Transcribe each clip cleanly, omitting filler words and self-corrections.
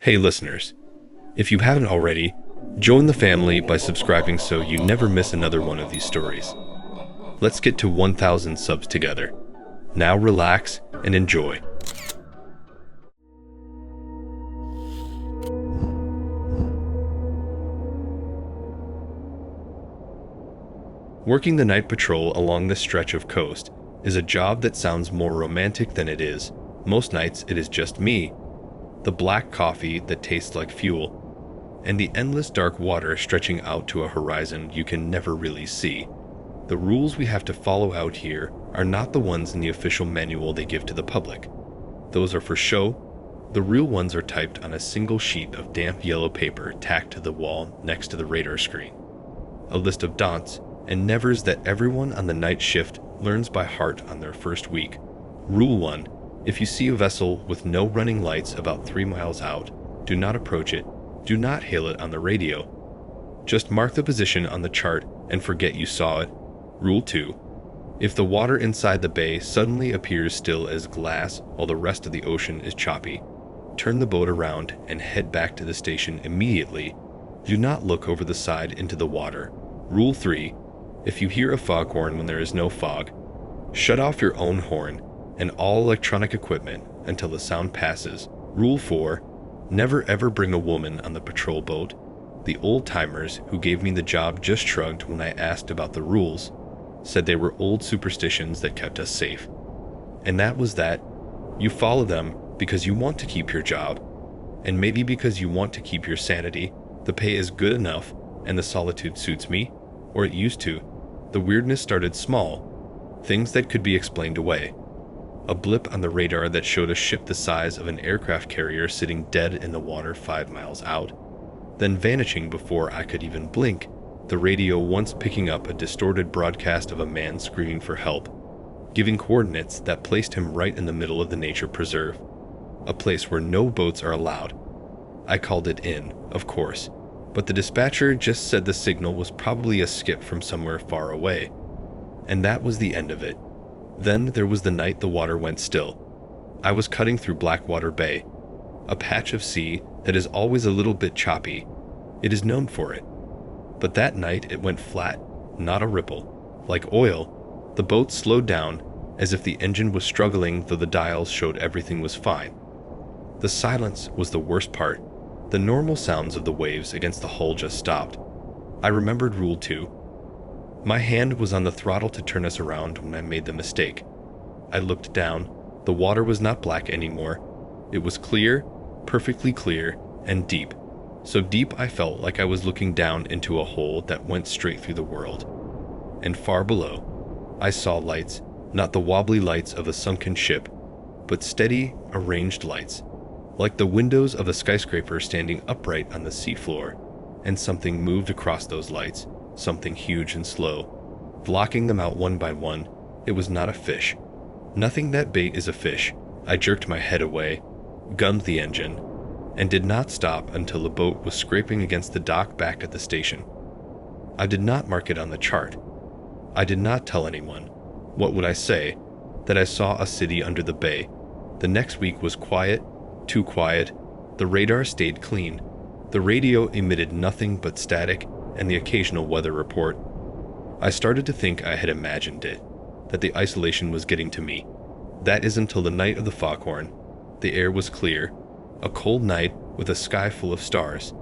Hey listeners, if you haven't already, join the family by subscribing so you never miss another one of these stories. Let's get to 1,000 subs together. Now relax and enjoy. Working the night patrol along this stretch of coast is a job that sounds more romantic than it is. Most nights it is just me, the black coffee that tastes like fuel, and the endless dark water stretching out to a horizon you can never really see. The rules we have to follow out here are not the ones in the official manual they give to the public. Those are for show. The real ones are typed on a single sheet of damp yellow paper tacked to the wall next to the radar screen. A list of don'ts and nevers that everyone on the night shift learns by heart on their first week. Rule 1. If you see a vessel with no running lights about 3 miles out, do not approach it. Do not hail it on the radio. Just mark the position on the chart and forget you saw it. Rule 2. If the water inside the bay suddenly appears still as glass while the rest of the ocean is choppy, turn the boat around and head back to the station immediately. Do not look over the side into the water. Rule 3. If you hear a foghorn when there is no fog, shut off your own horn and all electronic equipment until the sound passes. Rule 4. Never ever bring a woman on the patrol boat. The old-timers who gave me the job just shrugged when I asked about the rules, said they were old superstitions that kept us safe. And that was that. You follow them because you want to keep your job, and maybe because you want to keep your sanity. The pay is good enough, and the solitude suits me, or it used to. The weirdness started small, things that could be explained away. A blip on the radar that showed a ship the size of an aircraft carrier sitting dead in the water 5 miles out, then vanishing before I could even blink, the radio once picking up a distorted broadcast of a man screaming for help, giving coordinates that placed him right in the middle of the nature preserve, a place where no boats are allowed. I called it in, of course, but the dispatcher just said the signal was probably a skip from somewhere far away, and that was the end of it. Then there was the night the water went still. I was cutting through Blackwater Bay, a patch of sea that is always a little bit choppy. It is known for it. But that night it went flat, not a ripple. Like oil, the boat slowed down as if the engine was struggling, though the dials showed everything was fine. The silence was the worst part. The normal sounds of the waves against the hull just stopped. I remembered Rule 2. My hand was on the throttle to turn us around when I made the mistake. I looked down. The water was not black anymore. It was clear, perfectly clear, and deep. So deep I felt like I was looking down into a hole that went straight through the world. And far below, I saw lights, not the wobbly lights of a sunken ship, but steady, arranged lights, like the windows of a skyscraper standing upright on the seafloor, and something moved across those lights. Something huge and slow, blocking them out one by one. It was not a fish. Nothing that bait is a fish. I jerked my head away, gunned the engine, and did not stop until the boat was scraping against the dock back at the station. I did not mark it on the chart. I did not tell anyone. What would I say? That I saw a city under the bay. The next week was quiet, too quiet. The radar stayed clean. The radio emitted nothing but static and the occasional weather report. I started to think I had imagined it, that the isolation was getting to me. That is until the night of the foghorn. The air was clear, a cold night with a sky full of stars.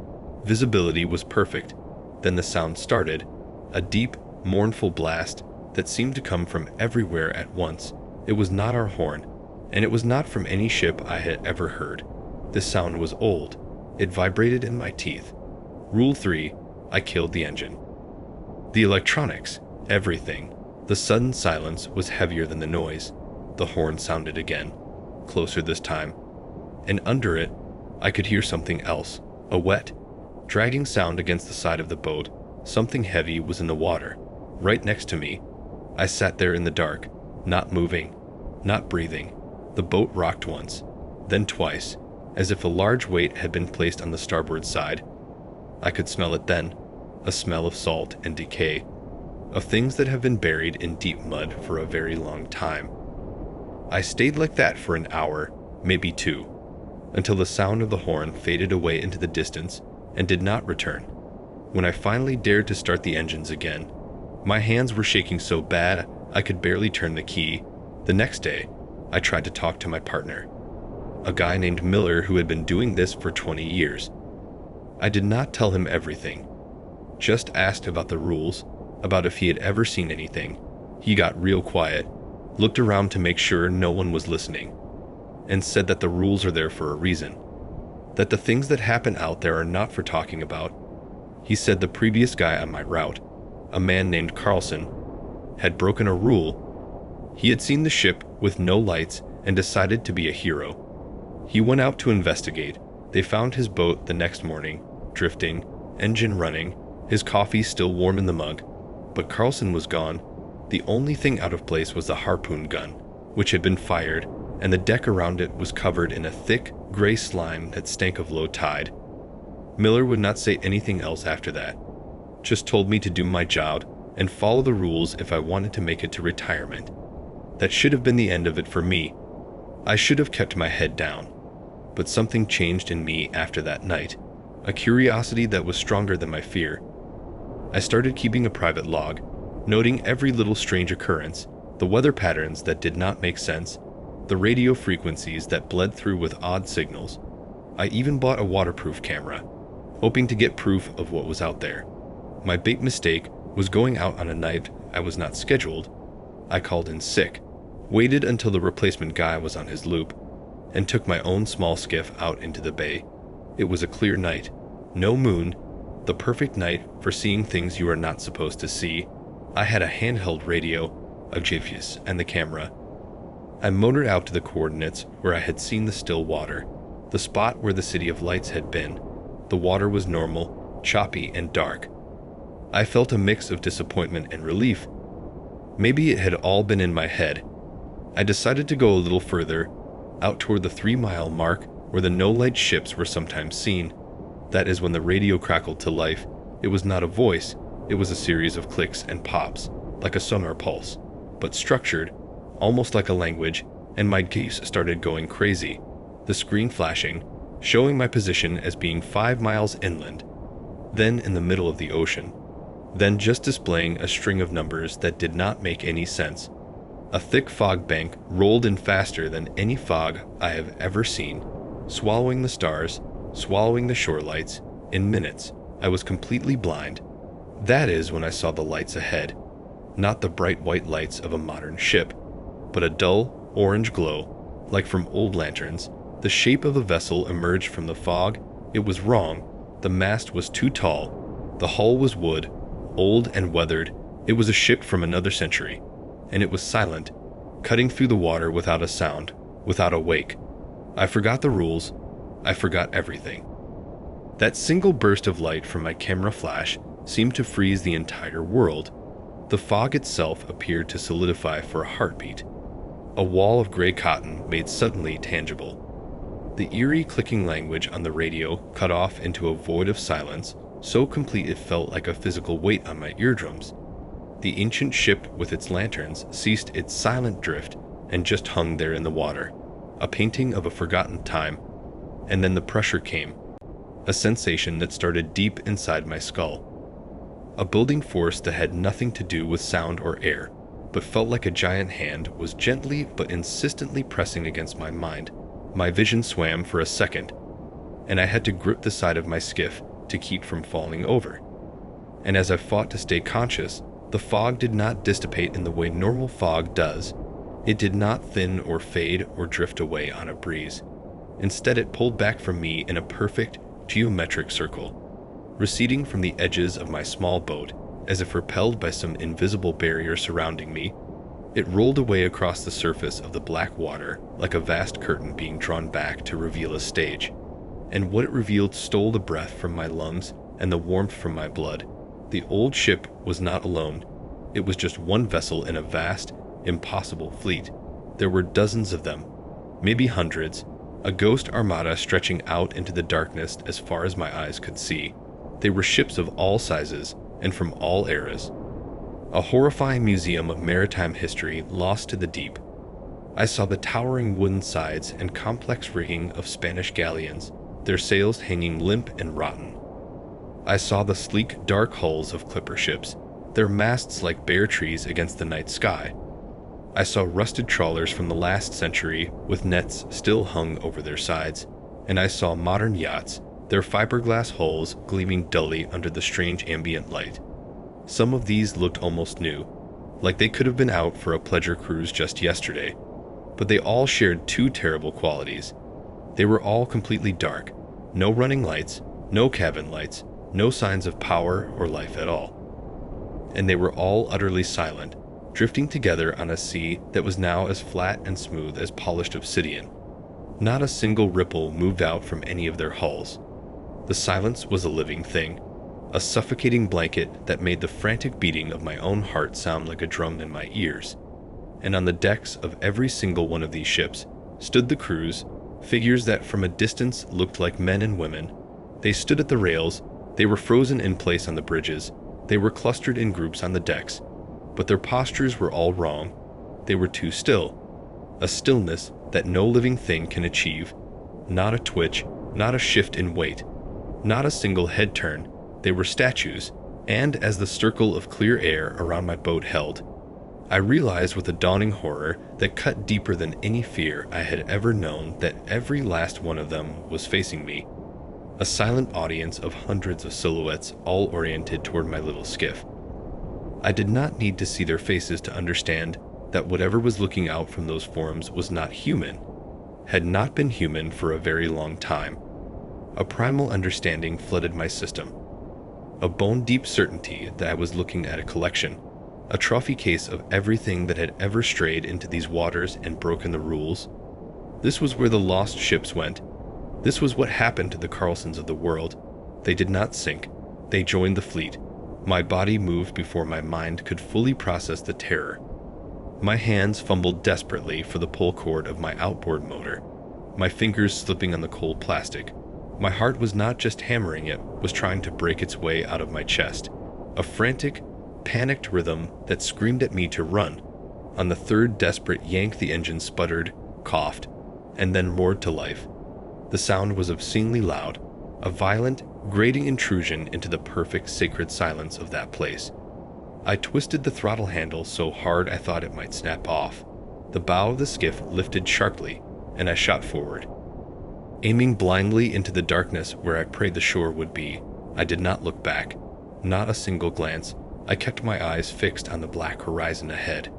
Visibility was perfect. Then the sound started, a deep, mournful blast that seemed to come from everywhere at once. It was not our horn, and it was not from any ship I had ever heard. This sound was old. It vibrated in my teeth. Rule 3. I killed the engine. The electronics, everything. The sudden silence was heavier than the noise. The horn sounded again, closer this time. And under it, I could hear something else, a wet, dragging sound against the side of the boat. Something heavy was in the water, right next to me. I sat there in the dark, not moving, not breathing. The boat rocked once, then twice, as if a large weight had been placed on the starboard side. I could smell it then, a smell of salt and decay, of things that have been buried in deep mud for a very long time. I stayed like that for an hour, maybe 2. until the sound of the horn faded away into the distance and did not return. When I finally dared to start the engines again, my hands were shaking so bad I could barely turn the key. The next day, I tried to talk to my partner, a guy named Miller who had been doing this for 20 years. I did not tell him everything, just asked about the rules, about if he had ever seen anything. He got real quiet, looked around to make sure no one was listening, and said that the rules are there for a reason, that the things that happen out there are not for talking about. He said the previous guy on my route, a man named Carlson, had broken a rule. He had seen the ship with no lights and decided to be a hero. He went out to investigate. They found his boat the next morning, drifting, engine running, his coffee still warm in the mug. But Carlson was gone. The only thing out of place was the harpoon gun, which had been fired, and the deck around it was covered in a thick, gray slime that stank of low tide. Miller would not say anything else after that, just told me to do my job and follow the rules if I wanted to make it to retirement. That should have been the end of it for me. I should have kept my head down. But something changed in me after that night, a curiosity that was stronger than my fear. I started keeping a private log, noting every little strange occurrence, the weather patterns that did not make sense, the radio frequencies that bled through with odd signals. I even bought a waterproof camera, hoping to get proof of what was out there. My big mistake was going out on a night I was not scheduled. I called in sick, waited until the replacement guy was on his loop, and took my own small skiff out into the bay. It was a clear night, no moon, the perfect night for seeing things you are not supposed to see. I had a handheld radio, a GPS, and the camera. I motored out to the coordinates where I had seen the still water, the spot where the City of Lights had been. The water was normal, choppy, and dark. I felt a mix of disappointment and relief. Maybe it had all been in my head. I decided to go a little further, out toward the 3-mile mark where the no-light ships were sometimes seen. That is when the radio crackled to life. It was not a voice, it was a series of clicks and pops, like a sonar pulse, but structured, almost like a language, and my geese started going crazy. The screen flashing, showing my position as being 5 miles inland, then in the middle of the ocean, then just displaying a string of numbers that did not make any sense. A thick fog bank rolled in faster than any fog I have ever seen, swallowing the stars, swallowing the shore lights. In minutes, I was completely blind. That is when I saw the lights ahead, not the bright white lights of a modern ship, but a dull orange glow, like from old lanterns. The shape of a vessel emerged from the fog. It was wrong. The mast was too tall. The hull was wood, old and weathered. It was a ship from another century, and it was silent, cutting through the water without a sound, without a wake. I forgot the rules. I forgot everything. That single burst of light from my camera flash seemed to freeze the entire world. The fog itself appeared to solidify for a heartbeat. A wall of gray cotton made suddenly tangible. The eerie clicking language on the radio cut off into a void of silence, so complete it felt like a physical weight on my eardrums. The ancient ship with its lanterns ceased its silent drift and just hung there in the water, a painting of a forgotten time. And then the pressure came, a sensation that started deep inside my skull. A building force that had nothing to do with sound or air, but felt like a giant hand was gently but insistently pressing against my mind. My vision swam for a second, and I had to grip the side of my skiff to keep from falling over. And as I fought to stay conscious, the fog did not dissipate in the way normal fog does. It did not thin or fade or drift away on a breeze. Instead, it pulled back from me in a perfect, geometric circle, receding from the edges of my small boat as if repelled by some invisible barrier surrounding me. It rolled away across the surface of the black water like a vast curtain being drawn back to reveal a stage. And what it revealed stole the breath from my lungs and the warmth from my blood. The old ship was not alone. It was just one vessel in a vast, impossible fleet. There were dozens of them, maybe hundreds, a ghost armada stretching out into the darkness as far as my eyes could see. They were ships of all sizes and from all eras. A horrifying museum of maritime history lost to the deep. I saw the towering wooden sides and complex rigging of Spanish galleons, their sails hanging limp and rotten. I saw the sleek, dark hulls of clipper ships, their masts like bare trees against the night sky. I saw rusted trawlers from the last century with nets still hung over their sides, and I saw modern yachts, their fiberglass hulls gleaming dully under the strange ambient light. Some of these looked almost new, like they could have been out for a pleasure cruise just yesterday, but they all shared two terrible qualities. They were all completely dark, no running lights, no cabin lights, no signs of power or life at all. And they were all utterly silent, drifting together on a sea that was now as flat and smooth as polished obsidian. Not a single ripple moved out from any of their hulls. The silence was a living thing, a suffocating blanket that made the frantic beating of my own heart sound like a drum in my ears. And on the decks of every single one of these ships stood the crews, figures that from a distance looked like men and women. They stood at the rails, they were frozen in place on the bridges, they were clustered in groups on the decks, but their postures were all wrong. They were too still, a stillness that no living thing can achieve. Not a twitch, not a shift in weight, not a single head turn. They were statues, and as the circle of clear air around my boat held, I realized with a dawning horror that cut deeper than any fear I had ever known that every last one of them was facing me. A silent audience of hundreds of silhouettes all oriented toward my little skiff. I did not need to see their faces to understand that whatever was looking out from those forms was not human, had not been human for a very long time. A primal understanding flooded my system. A bone-deep certainty that I was looking at a collection, a trophy case of everything that had ever strayed into these waters and broken the rules. This was where the lost ships went. This was what happened to the Carlsons of the world. They did not sink. They joined the fleet. My body moved before my mind could fully process the terror. My hands fumbled desperately for the pull cord of my outboard motor, my fingers slipping on the cold plastic. My heart was not just hammering, it was trying to break its way out of my chest. A frantic, panicked rhythm that screamed at me to run. On the third desperate yank, the engine sputtered, coughed, and then roared to life. The sound was obscenely loud, a violent, grating intrusion into the perfect, sacred silence of that place. I twisted the throttle handle so hard I thought it might snap off. The bow of the skiff lifted sharply, and I shot forward. Aiming blindly into the darkness where I prayed the shore would be, I did not look back. Not a single glance. I kept my eyes fixed on the black horizon ahead.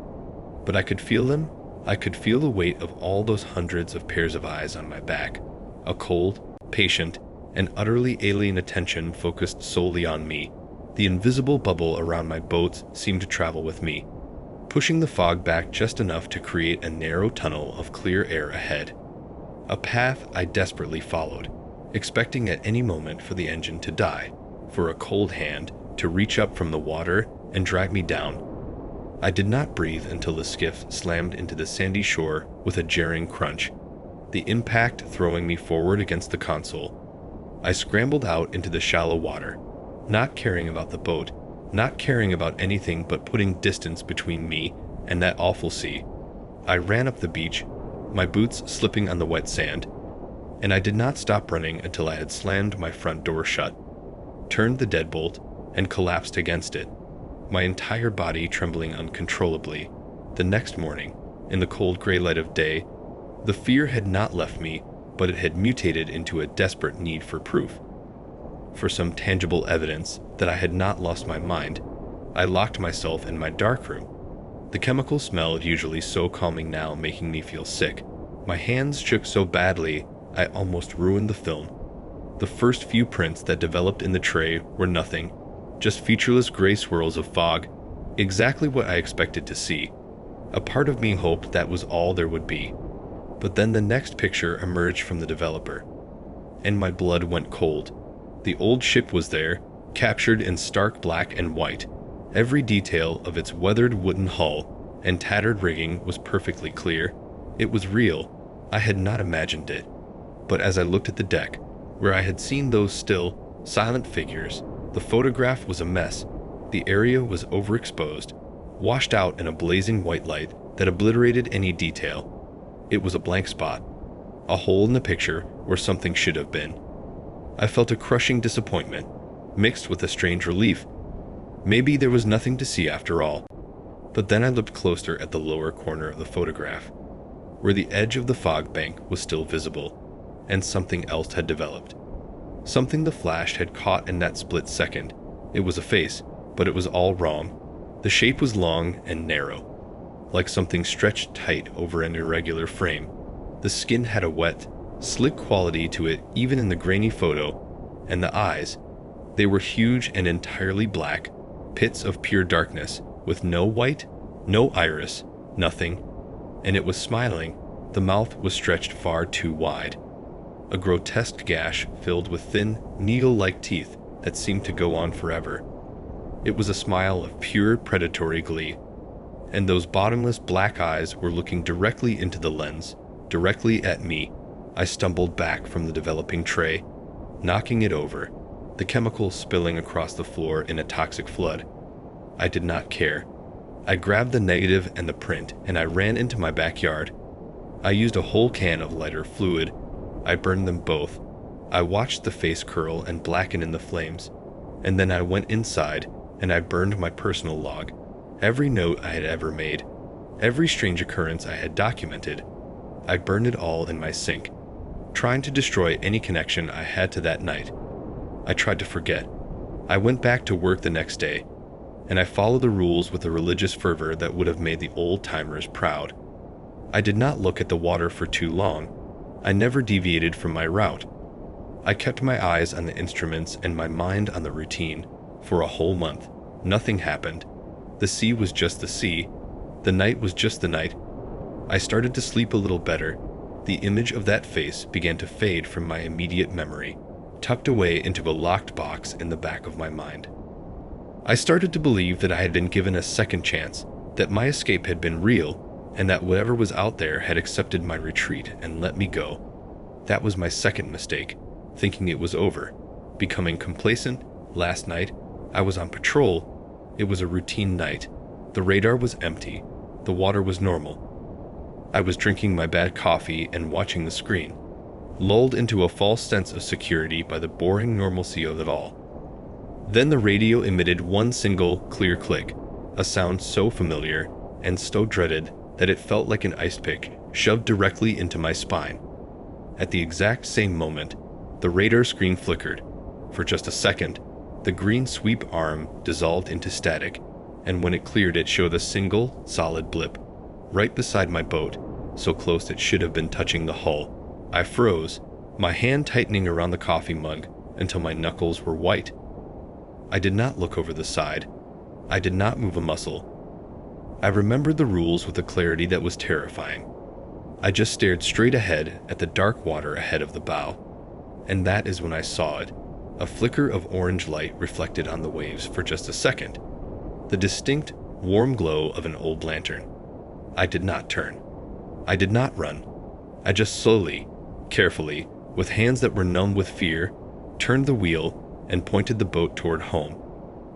But I could feel them. I could feel the weight of all those hundreds of pairs of eyes on my back. A cold, patient, and utterly alien attention focused solely on me. The invisible bubble around my boats seemed to travel with me, pushing the fog back just enough to create a narrow tunnel of clear air ahead. A path I desperately followed, expecting at any moment for the engine to die, for a cold hand to reach up from the water and drag me down. I did not breathe until the skiff slammed into the sandy shore with a jarring crunch, the impact throwing me forward against the console. I scrambled out into the shallow water, not caring about the boat, not caring about anything but putting distance between me and that awful sea. I ran up the beach, my boots slipping on the wet sand, and I did not stop running until I had slammed my front door shut, turned the deadbolt, and collapsed against it, my entire body trembling uncontrollably. The next morning, in the cold gray light of day, the fear had not left me, but it had mutated into a desperate need for proof, for some tangible evidence that I had not lost my mind. I locked myself in my darkroom. The chemical smell, usually so calming now, making me feel sick. My hands shook so badly I almost ruined the film. The first few prints that developed in the tray were nothing, just featureless gray swirls of fog, exactly what I expected to see. A part of me hoped that was all there would be. But then the next picture emerged from the developer, and my blood went cold. The old ship was there, captured in stark black and white. Every detail of its weathered wooden hull and tattered rigging was perfectly clear. It was real. I had not imagined it. But as I looked at the deck, where I had seen those still, silent figures, the photograph was a mess. The area was overexposed, washed out in a blazing white light that obliterated any detail. It was a blank spot, a hole in the picture where something should have been. I felt a crushing disappointment, mixed with a strange relief. Maybe there was nothing to see after all. But then I looked closer at the lower corner of the photograph, where the edge of the fog bank was still visible, and something else had developed. Something the flash had caught in that split second. It was a face, but it was all wrong. The shape was long and narrow, like something stretched tight over an irregular frame. The skin had a wet, slick quality to it even in the grainy photo, and the eyes, they were huge and entirely black, pits of pure darkness, with no white, no iris, nothing. And it was smiling. The mouth was stretched far too wide. A grotesque gash filled with thin, needle-like teeth that seemed to go on forever. It was a smile of pure predatory glee. And those bottomless black eyes were looking directly into the lens, directly at me. I stumbled back from the developing tray, knocking it over, the chemicals spilling across the floor in a toxic flood. I did not care. I grabbed the negative and the print, and I ran into my backyard. I used a whole can of lighter fluid. I burned them both. I watched the face curl and blacken in the flames, and then I went inside and I burned my personal log, every note I had ever made, every strange occurrence I had documented. I burned it all in my sink, trying to destroy any connection I had to that night. I tried to forget. I went back to work the next day, and I followed the rules with a religious fervor that would have made the old-timers proud. I did not look at the water for too long. I never deviated from my route. I kept my eyes on the instruments and my mind on the routine. For a whole month, nothing happened. The sea was just the sea. The night was just the night. I started to sleep a little better. The image of that face began to fade from my immediate memory, tucked away into a locked box in the back of my mind. I started to believe that I had been given a second chance, that my escape had been real, and that whatever was out there had accepted my retreat and let me go. That was my second mistake, thinking it was over, becoming complacent. Last night, I was on patrol. It was a routine night. The radar was empty. The water was normal. I was drinking my bad coffee and watching the screen, lulled into a false sense of security by the boring normalcy of it all. Then the radio emitted one single, clear click, a sound so familiar and so dreaded that it felt like an ice pick shoved directly into my spine. At the exact same moment, the radar screen flickered. For just a second, the green sweep arm dissolved into static, and when it cleared, it showed a single, solid blip, right beside my boat, so close it should have been touching the hull. I froze, my hand tightening around the coffee mug until my knuckles were white. I did not look over the side. I did not move a muscle. I remembered the rules with a clarity that was terrifying. I just stared straight ahead at the dark water ahead of the bow. And that is when I saw it, a flicker of orange light reflected on the waves for just a second, the distinct, warm glow of an old lantern. I did not turn. I did not run. I just slowly, carefully, with hands that were numb with fear, turned the wheel and pointed the boat toward home.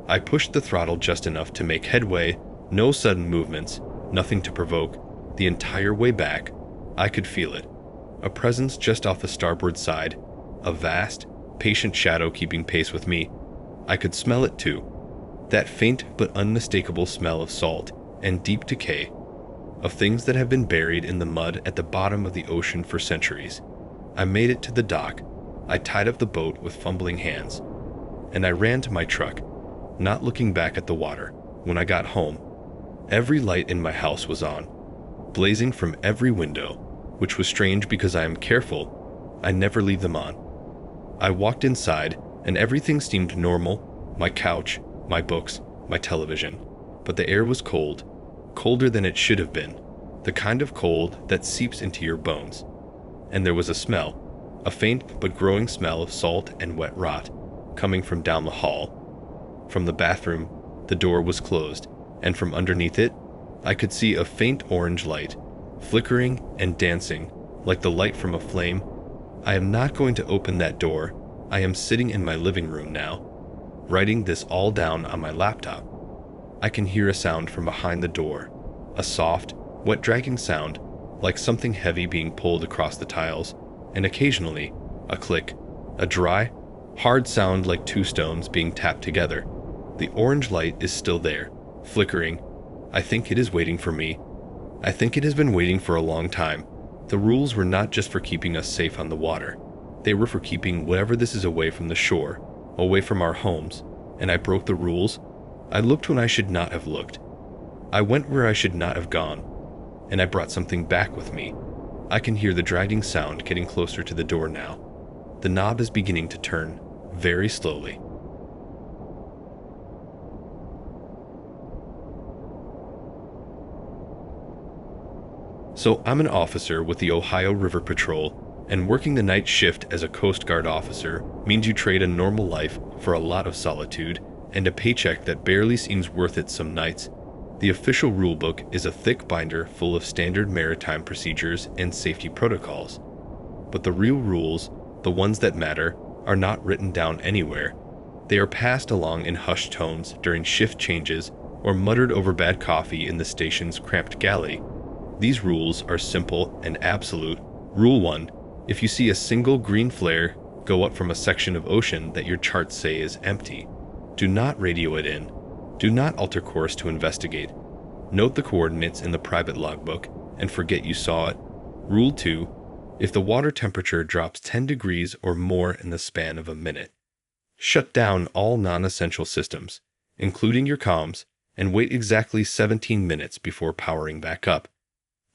I pushed the throttle just enough to make headway, no sudden movements, nothing to provoke. The entire way back, I could feel it, a presence just off the starboard side, a vast, patient shadow keeping pace with me. I could smell it too, that faint but unmistakable smell of salt and deep decay, of things that have been buried in the mud at the bottom of the ocean for centuries. I made it to the dock. I tied up the boat with fumbling hands, and I ran to my truck, not looking back at the water. When I got home, every light in my house was on, blazing from every window, which was strange because I am careful. I never leave them on. I walked inside, and everything seemed normal, my couch, my books, my television. But the air was cold, colder than it should have been, the kind of cold that seeps into your bones. And there was a smell, a faint but growing smell of salt and wet rot, coming from down the hall. From the bathroom, the door was closed, and from underneath it, I could see a faint orange light, flickering and dancing, like the light from a flame. I am not going to open that door. I am sitting in my living room now, writing this all down on my laptop. I can hear a sound from behind the door, a soft, wet dragging sound, like something heavy being pulled across the tiles, and occasionally, a click, a dry, hard sound like two stones being tapped together. The orange light is still there, flickering. I think it is waiting for me. I think it has been waiting for a long time. The rules were not just for keeping us safe on the water. They were for keeping whatever this is away from the shore, away from our homes, and I broke the rules. I looked when I should not have looked. I went where I should not have gone, and I brought something back with me. I can hear the dragging sound getting closer to the door now. The knob is beginning to turn, very slowly. So I'm an officer with the Ohio River Patrol, and working the night shift as a Coast Guard officer means you trade a normal life for a lot of solitude and a paycheck that barely seems worth it some nights. The official rulebook is a thick binder full of standard maritime procedures and safety protocols. But the real rules, the ones that matter, are not written down anywhere. They are passed along in hushed tones during shift changes or muttered over bad coffee in the station's cramped galley. These rules are simple and absolute. Rule 1. If you see a single green flare go up from a section of ocean that your charts say is empty, do not radio it in. Do not alter course to investigate. Note the coordinates in the private logbook and forget you saw it. Rule 2. If the water temperature drops 10 degrees or more in the span of a minute, shut down all non-essential systems, including your comms, and wait exactly 17 minutes before powering back up.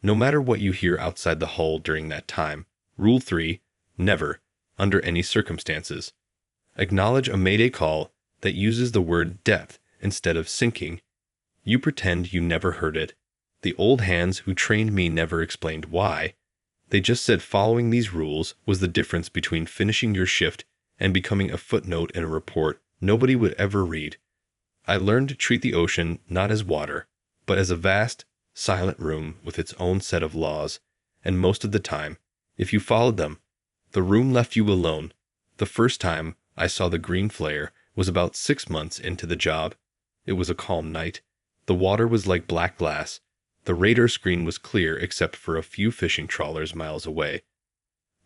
No matter what you hear outside the hull during that time. Rule 3. Never, under any circumstances, acknowledge a mayday call that uses the word depth instead of sinking. You pretend you never heard it. The old hands who trained me never explained why. They just said following these rules was the difference between finishing your shift and becoming a footnote in a report nobody would ever read. I learned to treat the ocean not as water, but as a vast, silent room with its own set of laws, and most of the time, if you followed them, the room left you alone. The first time I saw the green flare was about 6 months into the job. It was a calm night. The water was like black glass. The radar screen was clear except for a few fishing trawlers miles away.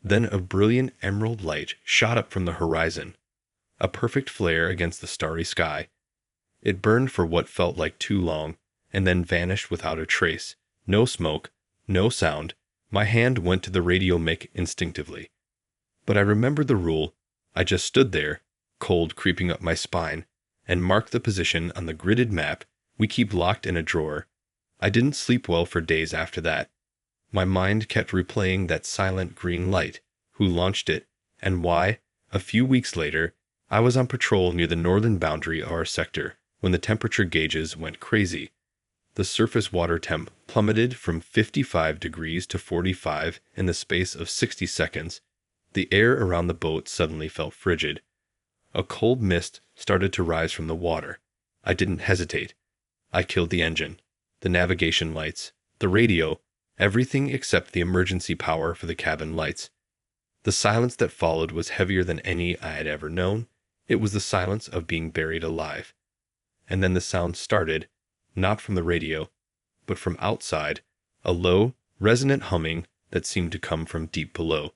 Then a brilliant emerald light shot up from the horizon, a perfect flare against the starry sky. It burned for what felt like too long, and then vanished without a trace. No smoke, no sound. My hand went to the radio mic instinctively. But I remembered the rule. I just stood there, cold creeping up my spine, and marked the position on the gridded map we keep locked in a drawer. I didn't sleep well for days after that. My mind kept replaying that silent green light, who launched it, and why. A few weeks later, I was on patrol near the northern boundary of our sector when the temperature gauges went crazy. The surface water temp plummeted from 55 degrees to 45 in the space of 60 seconds. The air around the boat suddenly felt frigid. A cold mist started to rise from the water. I didn't hesitate. I killed the engine, the navigation lights, the radio, everything except the emergency power for the cabin lights. The silence that followed was heavier than any I had ever known. It was the silence of being buried alive. And then the sound started, not from the radio, but from outside, a low, resonant humming that seemed to come from deep below.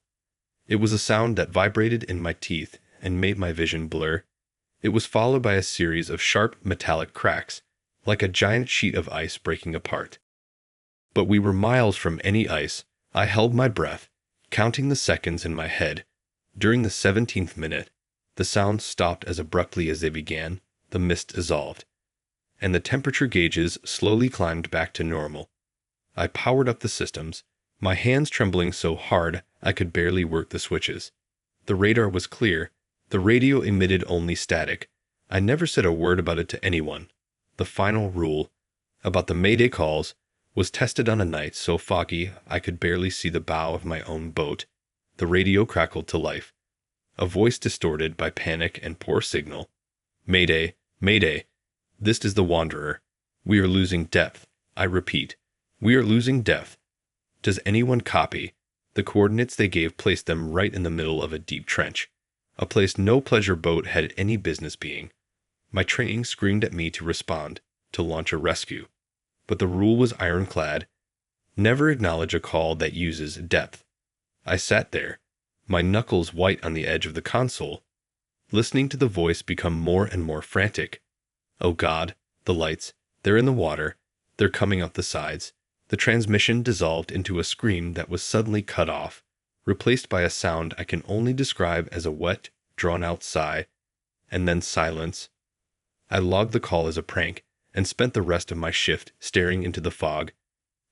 It was a sound that vibrated in my teeth and made my vision blur. It was followed by a series of sharp metallic cracks, like a giant sheet of ice breaking apart. But we were miles from any ice. I held my breath, counting the seconds in my head. During the 17th minute, the sounds stopped as abruptly as they began. The mist dissolved, and the temperature gauges slowly climbed back to normal. I powered up the systems, my hands trembling so hard I could barely work the switches. The radar was clear. The radio emitted only static. I never said a word about it to anyone. The final rule, about the mayday calls, was tested on a night so foggy I could barely see the bow of my own boat. The radio crackled to life, a voice distorted by panic and poor signal. Mayday, mayday. This is the Wanderer. We are losing depth. I repeat, we are losing depth. Does anyone copy? The coordinates they gave placed them right in the middle of a deep trench, a place no pleasure boat had any business being. My training screamed at me to respond, to launch a rescue. But the rule was ironclad. Never acknowledge a call that uses depth. I sat there, my knuckles white on the edge of the console, listening to the voice become more and more frantic. Oh God, the lights, they're in the water, they're coming up the sides. The transmission dissolved into a scream that was suddenly cut off, replaced by a sound I can only describe as a wet, drawn-out sigh, and then silence. I logged the call as a prank, and spent the rest of my shift staring into the fog,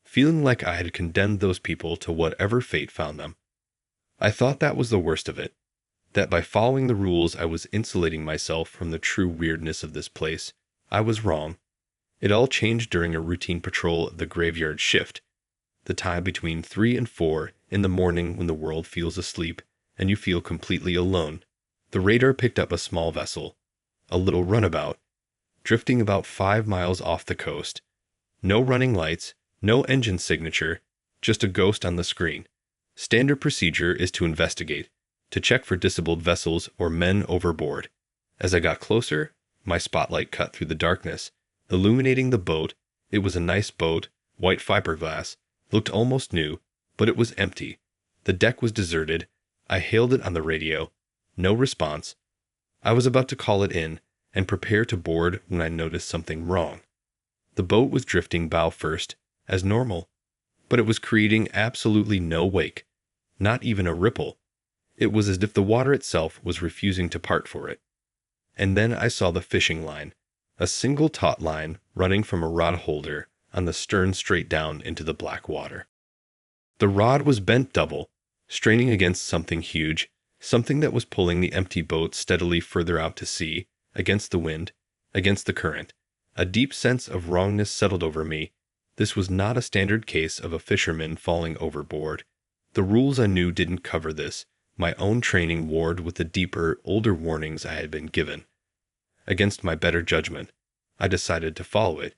feeling like I had condemned those people to whatever fate found them. I thought that was the worst of it, that by following the rules I was insulating myself from the true weirdness of this place. I was wrong. It all changed during a routine patrol of the graveyard shift, the time between 3 and 4 in the morning when the world feels asleep and you feel completely alone. The radar picked up a small vessel, a little runabout, drifting about 5 miles off the coast. No running lights, no engine signature, just a ghost on the screen. Standard procedure is to investigate, to check for disabled vessels or men overboard. As I got closer, my spotlight cut through the darkness, illuminating the boat. It was a nice boat, white fiberglass, looked almost new, but it was empty. The deck was deserted. I hailed it on the radio. No response. I was about to call it in and prepare to board when I noticed something wrong. The boat was drifting bow first, as normal, but it was creating absolutely no wake, not even a ripple. It was as if the water itself was refusing to part for it. And then I saw the fishing line, a single taut line running from a rod holder on the stern straight down into the black water. The rod was bent double, straining against something huge, something that was pulling the empty boat steadily further out to sea, against the wind, against the current. A deep sense of wrongness settled over me. This was not a standard case of a fisherman falling overboard. The rules I knew didn't cover this. My own training warred with the deeper, older warnings I had been given. Against my better judgment, I decided to follow it.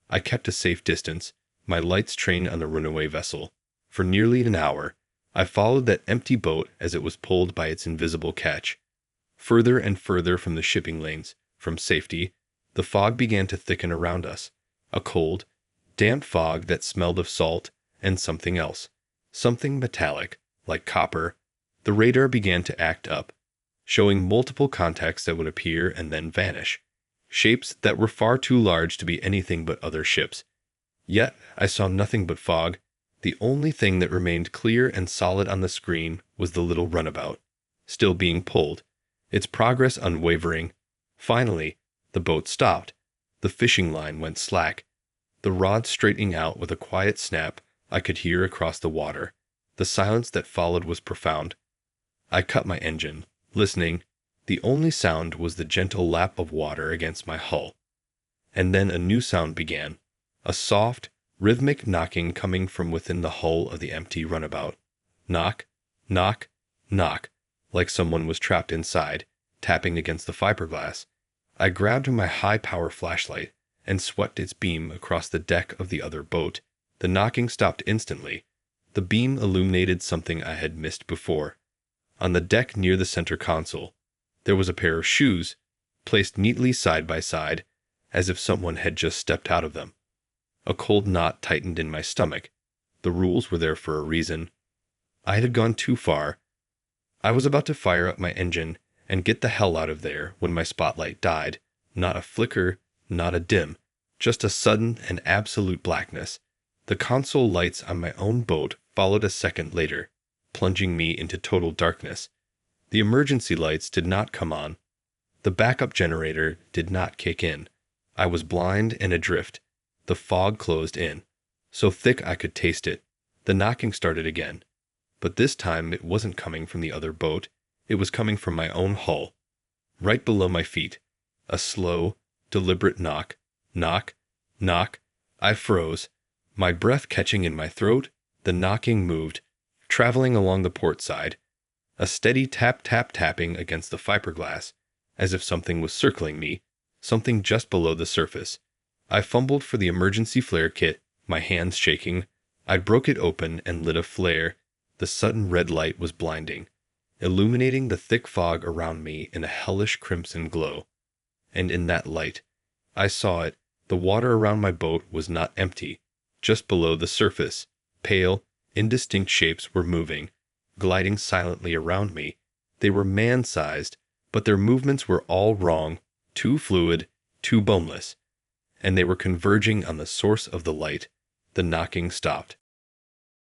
I kept a safe distance, my lights trained on the runaway vessel. For nearly an hour, I followed that empty boat as it was pulled by its invisible catch. Further and further from the shipping lanes, from safety, the fog began to thicken around us. A cold, damp fog that smelled of salt and something else. Something metallic, like copper. The radar began to act up, showing multiple contacts that would appear and then vanish. Shapes that were far too large to be anything but other ships. Yet I saw nothing but fog. The only thing that remained clear and solid on the screen was the little runabout, still being pulled, its progress unwavering. Finally, the boat stopped. The fishing line went slack, the rod straightening out with a quiet snap I could hear across the water. The silence that followed was profound. I cut my engine, listening. The only sound was the gentle lap of water against my hull. And then a new sound began, a soft, rhythmic knocking coming from within the hull of the empty runabout. Knock, knock, knock, like someone was trapped inside, tapping against the fiberglass. I grabbed my high-power flashlight and swept its beam across the deck of the other boat. The knocking stopped instantly. The beam illuminated something I had missed before. On the deck near the center console, there was a pair of shoes, placed neatly side by side, as if someone had just stepped out of them. A cold knot tightened in my stomach. The rules were there for a reason. I had gone too far. I was about to fire up my engine and get the hell out of there when my spotlight died. Not a flicker, not a dim, just a sudden and absolute blackness. The console lights on my own boat followed a second later, plunging me into total darkness. The emergency lights did not come on. The backup generator did not kick in. I was blind and adrift. The fog closed in, so thick I could taste it. The knocking started again, but this time it wasn't coming from the other boat. It was coming from my own hull, right below my feet. A slow, deliberate knock, knock, knock. I froze, my breath catching in my throat. The knocking moved, traveling along the port side. A steady tapping against the fiberglass, as if something was circling me, something just below the surface. I fumbled for the emergency flare kit, my hands shaking. I broke it open and lit a flare. The sudden red light was blinding, illuminating the thick fog around me in a hellish crimson glow. And in that light, I saw it. The water around my boat was not empty. Just below the surface, Pale, indistinct shapes were moving, gliding silently around me. They were man-sized, but their movements were all wrong, too fluid, too boneless, and they were converging on the source of the light. The knocking stopped.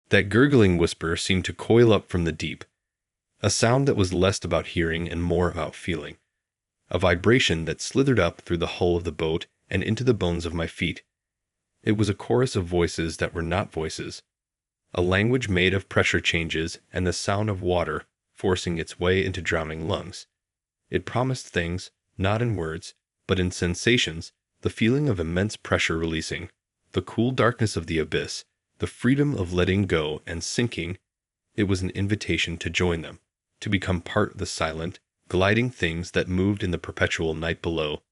That gurgling whisper seemed to coil up from the deep, a sound that was less about hearing and more about feeling, a vibration that slithered up through the hull of the boat and into the bones of my feet. It was a chorus of voices that were not voices, a language made of pressure changes and the sound of water forcing its way into drowning lungs. It promised things, not in words, but in sensations, the feeling of immense pressure releasing, the cool darkness of the abyss, the freedom of letting go and sinking. It was an invitation to join them, to become part of the silent, gliding things that moved in the perpetual night below.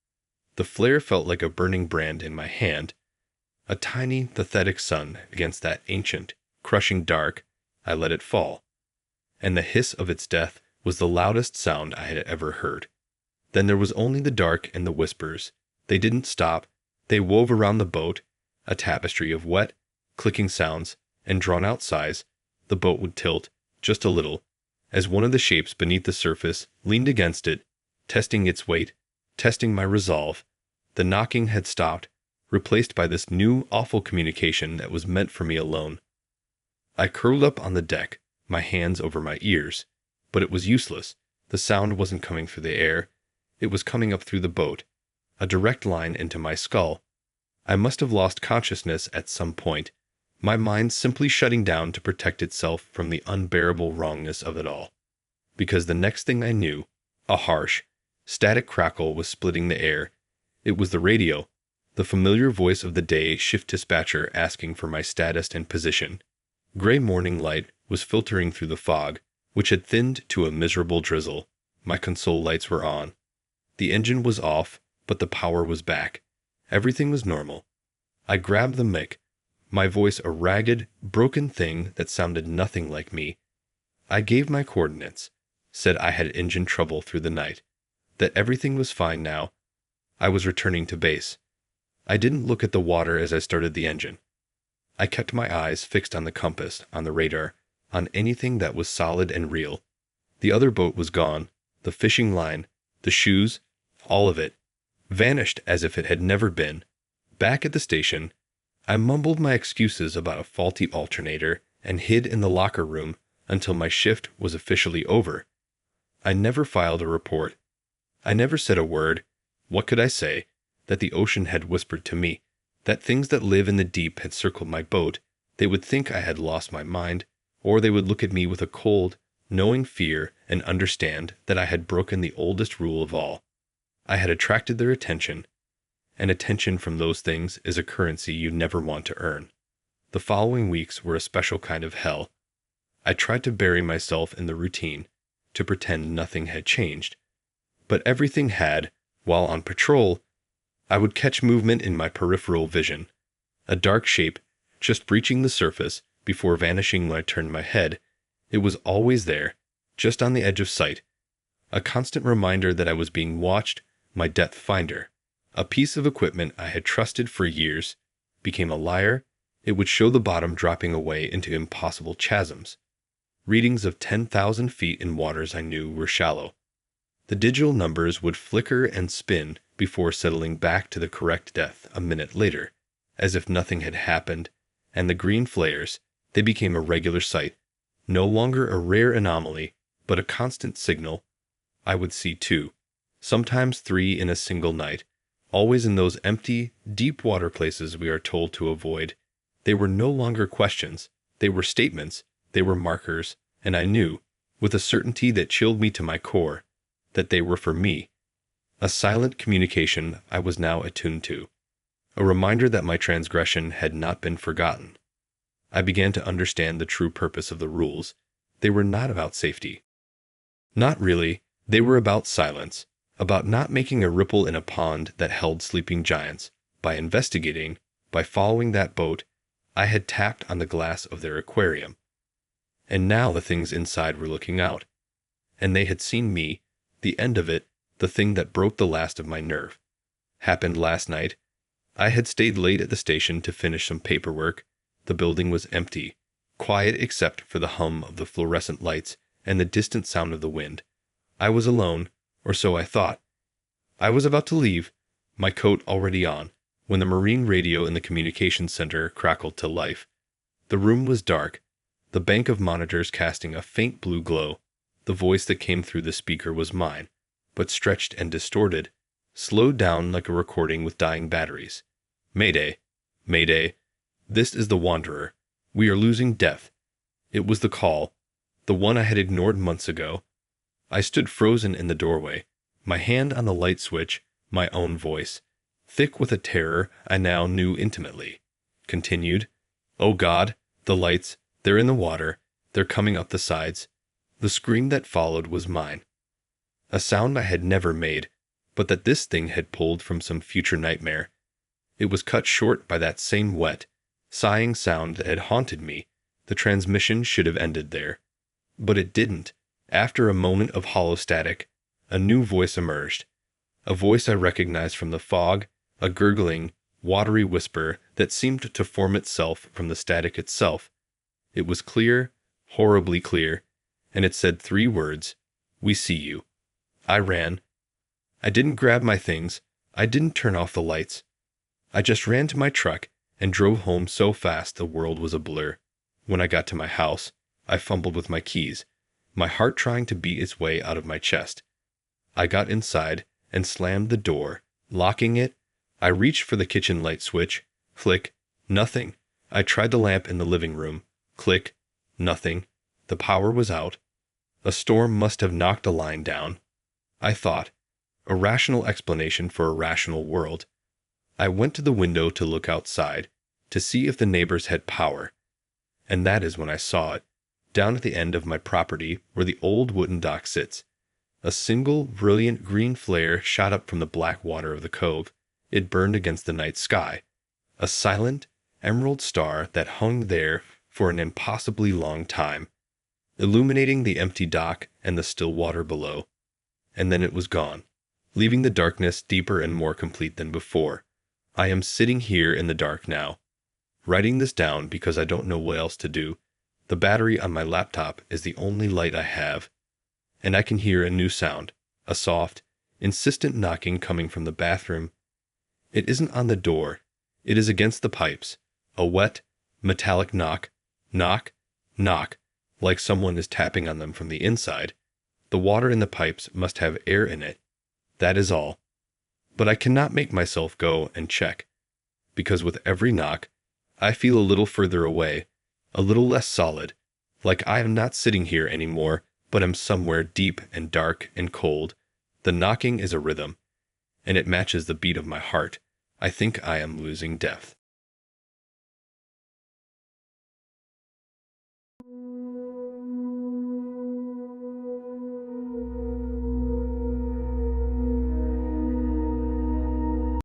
The flare felt like a burning brand in my hand, a tiny, pathetic sun against that ancient, crushing dark. I let it fall, and the hiss of its death was the loudest sound I had ever heard. Then there was only the dark and the whispers. They didn't stop. They wove around the boat, a tapestry of wet, clicking sounds and drawn-out sighs. The boat would tilt, just a little, as one of the shapes beneath the surface leaned against it, testing its weight, testing my resolve. The knocking had stopped, replaced by this new, awful communication that was meant for me alone. I curled up on the deck, my hands over my ears, but it was useless. The sound wasn't coming through the air. It was coming up through the boat, a direct line into my skull. I must have lost consciousness at some point, my mind simply shutting down to protect itself from the unbearable wrongness of it all. Because the next thing I knew, a harsh, static crackle was splitting the air. It was the radio, the familiar voice of the day shift dispatcher asking for my status and position. Gray morning light was filtering through the fog, which had thinned to a miserable drizzle. My console lights were on. The engine was off, but the power was back. Everything was normal. I grabbed the mic, my voice a ragged, broken thing that sounded nothing like me. I gave my coordinates, said I had engine trouble through the night, that everything was fine now. I was returning to base. I didn't look at the water as I started the engine. I kept my eyes fixed on the compass, on the radar, on anything that was solid and real. The other boat was gone, the fishing line, the shoes, all of it, vanished as if it had never been. Back at the station, I mumbled my excuses about a faulty alternator and hid in the locker room until my shift was officially over. I never filed a report. I never said a word. What could I say? That the ocean had whispered to me, that things that live in the deep had circled my boat. They would think I had lost my mind, or they would look at me with a cold, knowing fear and understand that I had broken the oldest rule of all. I had attracted their attention, and attention from those things is a currency you never want to earn. The following weeks were a special kind of hell. I tried to bury myself in the routine, to pretend nothing had changed. But everything had. While on patrol, I would catch movement in my peripheral vision, a dark shape just breaching the surface before vanishing when I turned my head. It was always there, just on the edge of sight, a constant reminder that I was being watched. My depth finder, a piece of equipment I had trusted for years, became a liar. It would show the bottom dropping away into impossible chasms, readings of 10,000 feet in waters I knew were shallow. The digital numbers would flicker and spin before settling back to the correct depth a minute later, as if nothing had happened, and the green flares, they became a regular sight, no longer a rare anomaly, but a constant signal. I would see 2, sometimes 3 in a single night, always in those empty, deep water places we are told to avoid. They were no longer questions, they were statements, they were markers, and I knew, with a certainty that chilled me to my core, that they were for me. A silent communication I was now attuned to, a reminder that my transgression had not been forgotten. I began to understand the true purpose of the rules. They were not about safety. Not really. They were about silence, about not making a ripple in a pond that held sleeping giants. By investigating, by following that boat, I had tapped on the glass of their aquarium. And now the things inside were looking out. And they had seen me. The end of it, the thing that broke the last of my nerve, happened last night. I had stayed late at the station to finish some paperwork. The building was empty. quiet except for the hum of the fluorescent lights and the distant sound of the wind. I was alone, or so I thought. I was about to leave, my coat already on, when the marine radio in the communications center crackled to life. The room was dark, the bank of monitors casting a faint blue glow. The voice that came through the speaker was mine, but stretched and distorted, slowed down like a recording with dying batteries. Mayday! Mayday! This is the Wanderer. We are losing depth. It was the call, the one I had ignored months ago. I stood frozen in the doorway, my hand on the light switch, my own voice, thick with a terror I now knew intimately, continued, "Oh God, the lights, they're in the water, they're coming up the sides." The scream that followed was mine. A sound I had never made, but that this thing had pulled from some future nightmare. It was cut short by that same wet, sighing sound that had haunted me. The transmission should have ended there. But it didn't. After a moment of hollow static, a new voice emerged. A voice I recognized from the fog, a gurgling, watery whisper that seemed to form itself from the static itself. It was clear, horribly clear, and it said 3 words, "We see you." I ran. I didn't grab my things. I didn't turn off the lights. I just ran to my truck and drove home so fast the world was a blur. When I got to my house, I fumbled with my keys, my heart trying to beat its way out of my chest. I got inside and slammed the door, locking it. I reached for the kitchen light switch. Flick. Nothing. I tried the lamp in the living room. Click. Nothing. The power was out. A storm must have knocked a line down. I thought. A rational explanation for a rational world. I went to the window to look outside, to see if the neighbors had power. And that is when I saw it, down at the end of my property where the old wooden dock sits. A single brilliant green flare shot up from the black water of the cove. It burned against the night sky. A silent, emerald star that hung there for an impossibly long time, illuminating the empty dock and the still water below. And then it was gone, leaving the darkness deeper and more complete than before. I am sitting here in the dark now, writing this down because I don't know what else to do. The battery on my laptop is the only light I have. And I can hear a new sound, a soft, insistent knocking coming from the bathroom. It isn't on the door. It is against the pipes. A wet, metallic knock, knock, knock, like someone is tapping on them from the inside. The water in the pipes must have air in it. That is all. But I cannot make myself go and check, because with every knock, I feel a little further away, a little less solid, like I am not sitting here anymore, but am somewhere deep and dark and cold. The knocking is a rhythm, and it matches the beat of my heart. I think I am losing depth.